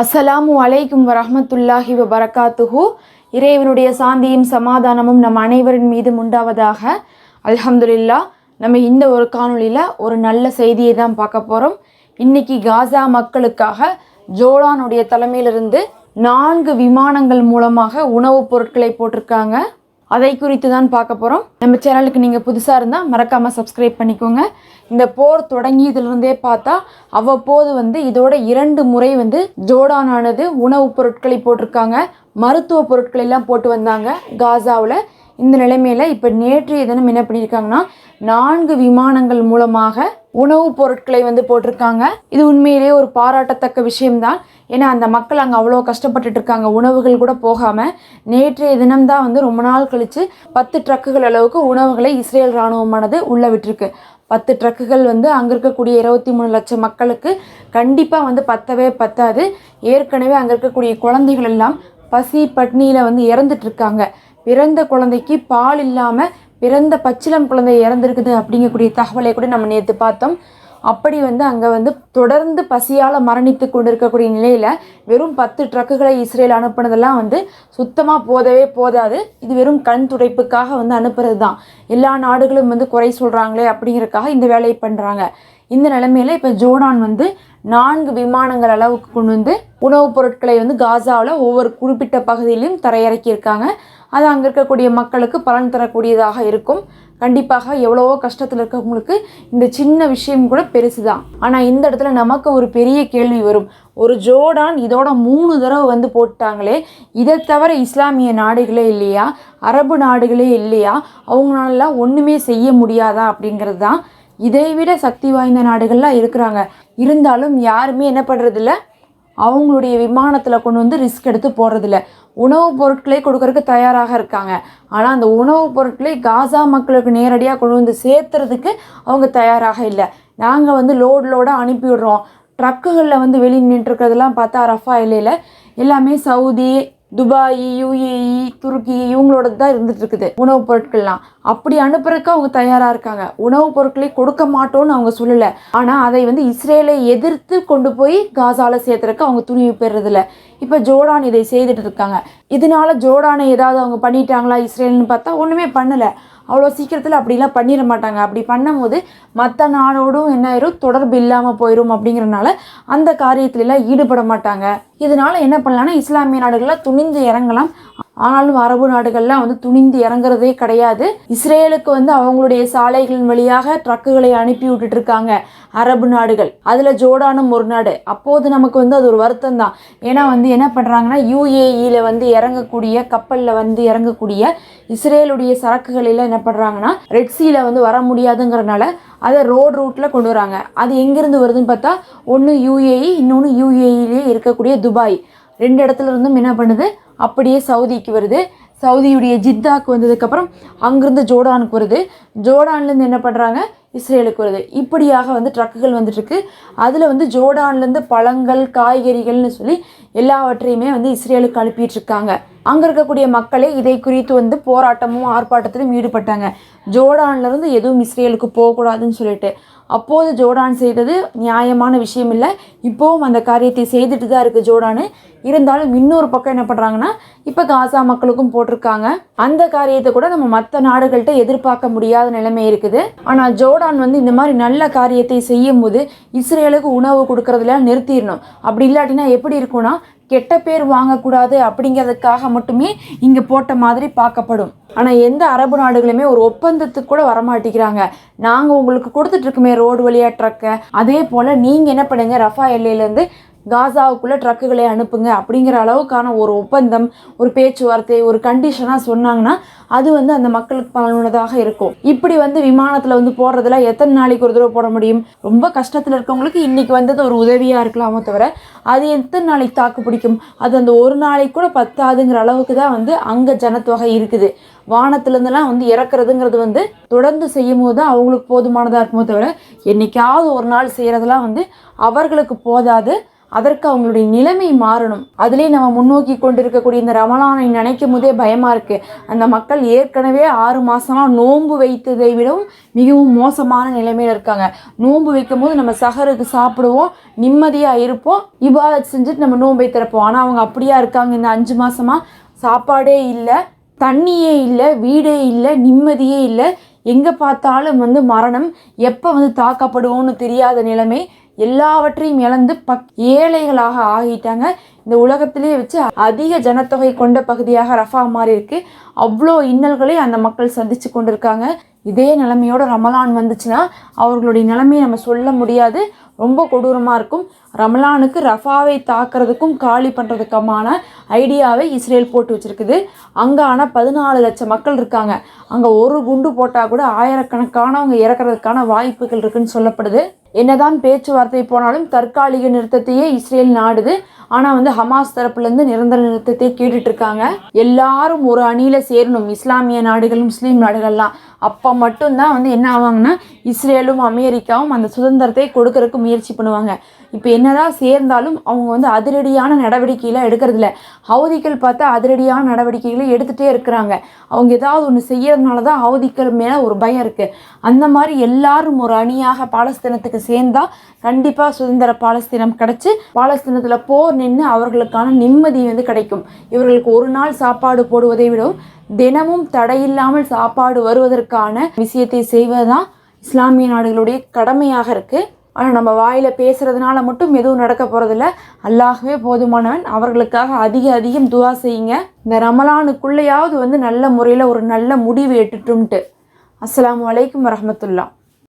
அஸ்ஸலாமு அலைக்கும் வரஹ்மத்துல்லாஹி வபரகாத்துஹு. இறைவனுடைய சாந்தியும் சமாதானமும் நம் அனைவரின் மீதும் உண்டாவதாக. அல்ஹம்துலில்லாஹ். நம்ம இந்த ஒரு காணொளியில் ஒரு நல்ல செய்தியை தான் பார்க்க போகிறோம். இன்றைக்கி காசா மக்களுக்காக ஜோர்டானுடைய தலைமையிலிருந்து 4 விமானங்கள் மூலமாக உணவுப் பொருட்களை போட்டிருக்காங்க. அதை குறித்து தான் பார்க்க போகிறோம். நம்ம சேனலுக்கு நீங்கள் புதுசாக இருந்தால் மறக்காமல் சப்ஸ்கிரைப் பண்ணிக்கோங்க. இந்த போர் தொடங்கியதிலிருந்தே பார்த்தா அவ்வப்போது இதோட 2 முறை ஜோர்டானானது உணவுப் பொருட்களை போட்டிருக்காங்க, மருத்துவ பொருட்களை எல்லாம் போட்டு வந்தாங்க காசாவில். இந்த நிலைமையில் இப்போ நேற்றைய தினம் என்ன பண்ணியிருக்காங்கன்னா 4 விமானங்கள் மூலமாக உணவுப் பொருட்களை போட்டிருக்காங்க. இது உண்மையிலேயே ஒரு பாராட்டத்தக்க விஷயம்தான். ஏன்னா அந்த மக்கள் அங்கே அவ்வளோ கஷ்டப்பட்டுட்டு இருக்காங்க, உணவுகள் கூட போகாமல். நேற்றைய தினம்தான் ரொம்ப நாள் கழித்து 10 ட்ரக்குகள் அளவுக்கு உணவுகளை இஸ்ரேல் இராணுவமானது உள்ளே விட்டுருக்கு. 10 ட்ரக்குகள் அங்கே இருக்கக்கூடிய 23 லட்சம் மக்களுக்கு கண்டிப்பாக பத்தவே பத்தாது. ஏற்கனவே அங்கே இருக்கக்கூடிய குழந்தைகள் எல்லாம் பசி பட்னியில் இறந்துட்டுருக்காங்க. பிறந்த குழந்தைக்கு பால் இல்லாமல் பிறந்த பச்சிளம் குழந்தை இறந்துருக்குது அப்படிங்கக்கூடிய தகவலை கூட நம்ம நேற்று பார்த்தோம். அப்படி அங்கே தொடர்ந்து பசியால் மரணித்து கொண்டு இருக்கக்கூடிய நிலையில் வெறும் 10 ட்ரக்குகளை இஸ்ரேல் அனுப்புனதெல்லாம் சுத்தமாக போதவே போதாது. இது வெறும் கண் துடைப்புக்காக அனுப்புறது தான். எல்லா நாடுகளும் குறை சொல்கிறாங்களே அப்படிங்கிறதுக்காக இந்த வேலையை பண்ணுறாங்க. இந்த நிலைமையில் இப்போ ஜோர்டான் 4 விமானங்கள் அளவுக்கு கொண்டு உணவுப் பொருட்களை காசாவில் ஒவ்வொரு குறிப்பிட்ட பகுதியிலையும் தரையிறக்கியிருக்காங்க. அது அங்கே இருக்கக்கூடிய மக்களுக்கு பலன் தரக்கூடியதாக இருக்கும். கண்டிப்பாக எவ்வளவோ கஷ்டத்தில் இருக்கவங்களுக்கு இந்த சின்ன விஷயம் கூட பெருசு தான். ஆனால் இந்த இடத்துல நமக்கு ஒரு பெரிய கேள்வி வரும். ஒரு ஜோர்டான் இதோட 3 தடவை போட்டாங்களே, இதை தவிர இஸ்லாமிய நாடுகளே இல்லையா, அரபு நாடுகளே இல்லையா, அவங்களாலாம் ஒன்றுமே செய்ய முடியாதா அப்படிங்கிறது தான். இதைவிட சக்தி வாய்ந்த நாடுகள்லாம் இருக்கிறாங்க. இருந்தாலும் யாருமே என்ன பண்ணுறதில்ல, அவங்களுடைய விமானத்தில் கொண்டு ரிஸ்க் எடுத்து போடுறதில்ல. உணவுப் பொருட்களை கொடுக்கறதுக்கு தயாராக இருக்காங்க. ஆனால் அந்த உணவுப் பொருட்களை காசா மக்களுக்கு நேரடியாக கொண்டு சேர்த்துறதுக்கு அவங்க தயாராக இல்லை. நாங்கள் லோடாக அனுப்பிவிடுறோம். ட்ரக்குகளில் வெளியே நின்றுருக்கிறதெல்லாம் பார்த்தா ரஃபா இல்லையில் எல்லாமே சவுதி, துபாய், யுஏஇ, துருக்கி இவங்களோட தான் இருந்துகிட்ருக்குது உணவுப் பொருட்கள்லாம். அப்படி அனுப்புறதுக்கு அவங்க தயாராக இருக்காங்க. உணவுப் பொருட்களை கொடுக்க மாட்டோன்னு அவங்க சொல்லலை. ஆனால் அதை இஸ்ரேலை எதிர்த்து கொண்டு போய் காசாவில் சேர்த்துறதுக்கு அவங்க துணிவு பெறுறதில்ல. இப்போ ஜோர்டான் இதை செய்துட்டு இருக்காங்க. இதனால ஜோர்டானை ஏதாவது அவங்க பண்ணிட்டாங்களா இஸ்ரேல்னு பார்த்தா ஒன்றுமே பண்ணலை. அவ்வளோ சீக்கிரத்தில் அப்படிலாம் பண்ணிட மாட்டாங்க. அப்படி பண்ணும்போது மற்ற நாடோடும் என்ன ஆயிரும், தொடர்பு இல்லாமல் போயிடும். அப்படிங்கிறனால அந்த காரியத்திலலாம் ஈடுபட மாட்டாங்க. இதனால் என்ன பண்ணலான்னா இஸ்லாமிய நாடுகள்லாம் துணிந்து இறங்கலாம். ஆனாலும் அரபு நாடுகள்லாம் துணிந்து இறங்குறதே கிடையாது. இஸ்ரேலுக்கு அவங்களுடைய சாலைகளின் வழியாக ட்ரக்குகளை அனுப்பி விட்டுட்டு இருக்காங்க அரபு நாடுகள். அதில் ஜோர்டானும் ஒரு நாடு. அப்போது நமக்கு அது ஒரு வருத்தம் தான். ஏன்னா என்ன பண்ணுறாங்கன்னா யுஏஇயில் இறங்கக்கூடிய கப்பலில் இறங்கக்கூடிய இஸ்ரேலுடைய சரக்குகளில் என்ன பண்ணுறாங்கன்னா ரெட்சியில் வர முடியாதுங்கிறனால அதை ரோட் ரூட்டில் கொண்டு வராங்க. அது எங்கேருந்து வருதுன்னு பார்த்தா ஒன்று யுஏஇ, இன்னொன்று யுஏஇலே இருக்கக்கூடிய துபாய். 2 இடத்துல இருந்தும் என்ன பண்ணுது, அப்படியே சவுதிக்கு வருது. சவுதியுடைய ஜித்தாக்கு வந்ததுக்கப்புறம் அங்கேருந்து ஜோர்டானுக்கு வருது. ஜோர்டான்லேருந்து என்ன பண்ணுறாங்க, இஸ்ரேலுக்கு வருது. இப்படியாக ட்ரக்குகள் வந்துட்டுருக்கு. அதில் ஜோர்டான்லேருந்து பழங்கள், காய்கறிகள்னு சொல்லி எல்லாவற்றையுமே இஸ்ரேலுக்கு அனுப்பிட்டுருக்காங்க. அங்கே இருக்கக்கூடிய மக்களே இதை குறித்து போராட்டமும் ஆர்ப்பாட்டத்திலும் ஈடுபட்டாங்க. ஜோர்டான்லேருந்து எதுவும் இஸ்ரேலுக்கு போகக்கூடாதுன்னு சொல்லிட்டு. அப்போது ஜோர்டான் செய்தது நியாயமான விஷயம் இல்லை. இப்போவும் அந்த காரியத்தை செய்துட்டு தான் இருக்குது ஜோர்டானு. இருந்தாலும் இன்னொரு பக்கம் என்ன பண்ணுறாங்கன்னா இப்போ காசா மக்களுக்கும் போட்டிருக்காங்க. அந்த காரியத்தை கூட நம்ம மற்ற நாடுகள்கிட்ட எதிர்பார்க்க முடியாத நிலைமை இருக்குது. ஆனால் ஜோர்டான் இந்த மாதிரி நல்ல காரியத்தை செய்யும் போது இஸ்ரேலுக்கு உணவு கொடுக்கறதுல நிறுத்திடணும். அப்படி இல்லாட்டினா எப்படி இருக்கும்னா கெட்ட பேர் வாங்கக்கூடாது அப்படிங்கிறதுக்காக மட்டுமே இங்கே போட்ட மாதிரி பார்க்கப்படும். ஆனால் எந்த அரபு நாடுகளுமே ஒரு ஒப்பந்தத்துக்கு கூட வரமாட்டேங்கிறாங்க. நாங்கள் உங்களுக்கு கொடுத்துட்ருக்குமே ரோடு வழியாக ட்ரக்கை, அதே போல் நீங்கள் என்ன பண்ணுங்க, ரஃபா எல்லையிலேருந்து காசாவுக்குள்ளே ட்ரக்குகளை அனுப்புங்க அப்படிங்கிற அளவுக்கான ஒரு ஒப்பந்தம், ஒரு பேச்சுவார்த்தை, ஒரு கண்டிஷனாக சொன்னாங்கன்னா அது அந்த மக்களுக்கு பலனுள்ளதாக இருக்கும். இப்படி விமானத்தில் போடுறதுல எத்தனை நாளைக்கு ஒரு தடவை போட முடியும்? ரொம்ப கஷ்டத்தில் இருக்கவங்களுக்கு இன்றைக்கி வந்தது ஒரு உதவியாக இருக்கலாமோ தவிர அது எத்தனை நாளைக்கு தாக்கு பிடிக்கும்? அது அந்த ஒரு நாளைக்கு கூட பத்தாதுங்கிற அளவுக்கு தான் அங்கே ஜனத்தொகை இருக்குது. வானத்துலேருந்துலாம் இறக்குறதுங்கிறது தொடர்ந்து செய்யும் போது தான் அவங்களுக்கு போதுமானதாக இருக்குமோ தவிர என்றைக்காவது ஒரு நாள் செய்கிறதெல்லாம் அவர்களுக்கு போதாது. அதற்கு அவங்களுடைய நிலைமை மாறணும். அதிலே நம்ம முன்னோக்கி கொண்டிருக்கக்கூடிய இந்த ரமலானை நினைக்கும் போதே பயமாக இருக்குது. அந்த மக்கள் ஏற்கனவே 6 மாதமாக நோன்பு வைத்ததை விடவும் மிகவும் மோசமான நிலைமையில் இருக்காங்க. நோன்பு வைக்கும் போது நம்ம சஹருக்கு சாப்பிடுவோம், நிம்மதியாக இருப்போம், இபாதத் செஞ்சுட்டு நம்ம நோன்பை திறப்போம். ஆனால் அவங்க அப்படியா இருக்காங்க. இந்த 5 மாதமாக சாப்பாடே இல்லை, தண்ணியே இல்லை, வீடே இல்லை, நிம்மதியே இல்லை. எங்கே பார்த்தாலும் மரணம், எப்போ தாக்கப்படுவோன்னு தெரியாத நிலைமை, எல்லாவற்றையும் இழந்து ஏழைகளாக ஆகிட்டாங்க. இந்த உலகத்திலே வச்சு அதிக ஜனத்தொகை கொண்ட பகுதியாக ரஃபா மாறி இருக்கு. அவ்வளோ இன்னல்களை அந்த மக்கள் சந்தித்து கொண்டிருக்காங்க. இதே நிலைமையோட ரமலான் வந்துச்சுன்னா அவர்களுடைய நிலைமையை நம்ம சொல்ல முடியாது, ரொம்ப கொடூரமாக இருக்கும். ரமலானுக்கு ரஃபாவை தாக்குறதுக்கும் காலி பண்ணுறதுக்குமான ஐடியாவை இஸ்ரேல் போட்டு வச்சுருக்குது. அங்கே ஆனால் 14 லட்சம் மக்கள் இருக்காங்க. அங்கே ஒரு குண்டு போட்டால் கூட ஆயிரக்கணக்கானவங்க இறக்கிறதுக்கான வாய்ப்புகள் இருக்குன்னு சொல்லப்படுது. என்னதான் பேச்சுவார்த்தை போனாலும் தற்காலிக நிறுத்தத்தையே இஸ்ரேல் நாடுது. ஆனால் ஹமாஸ் தரப்புலேருந்து நிரந்தர நிறுத்தத்தை கேட்டுட்டு இருக்காங்க. எல்லாரும் ஒரு அணியில் சேரணும், இஸ்லாமிய நாடுகள், முஸ்லீம் நாடுகள்லாம். அப்போ மட்டும்தான் என்ன ஆவாங்கன்னா இஸ்ரேலும் அமெரிக்காவும் அந்த சுதந்திரத்தை கொடுக்கறதுக்கு முயற்சி பண்ணுவாங்க. இப்போ என்னதான் சேர்ந்தாலும் அவங்க அதிரடியான நடவடிக்கையெல்லாம் எடுக்கிறதில்ல. ஹவுதிகள் பார்த்தா அதிரடியான நடவடிக்கைகளை எடுத்துகிட்டே இருக்கிறாங்க. அவங்க ஏதாவது ஒன்று செய்யறதுனால தான் ஹவுதிகள் மேலே ஒரு பயம் இருக்குது. அந்த மாதிரி எல்லாரும் ஒரு அணியாக பாலஸ்தீனத்துக்கு சேர்ந்தால் கண்டிப்பாக சுதந்திர பாலஸ்தீனம் கிடச்சி பாலஸ்தீனத்தில் போர் நின்று அவர்களுக்கான நிம்மதி கிடைக்கும். இவர்களுக்கு ஒரு நாள் சாப்பாடு போடுவதை விடவும் தினமும் தடையில்லாமல் சாப்பாடு வருவதற்கான விஷயத்தை செய்வதுதான் இஸ்லாமிய நாடுகளுடைய கடமையாக இருக்குது. ஆனால் நம்ம வாயில் பேசுகிறதுனால மட்டும் எதுவும் நடக்க போகிறதில்ல. அல்லாஹ்வே போதுமானவன். அவர்களுக்காக அதிகம் துவா செய்யுங்க. இந்த ரமலானுக்குள்ளேயாவது நல்ல முறையில் ஒரு நல்ல முடிவு எட்டுட்டும்ட்டு. அஸ்ஸலாமு அலைக்கும் வரஹ்மத்துல்லாஹ்.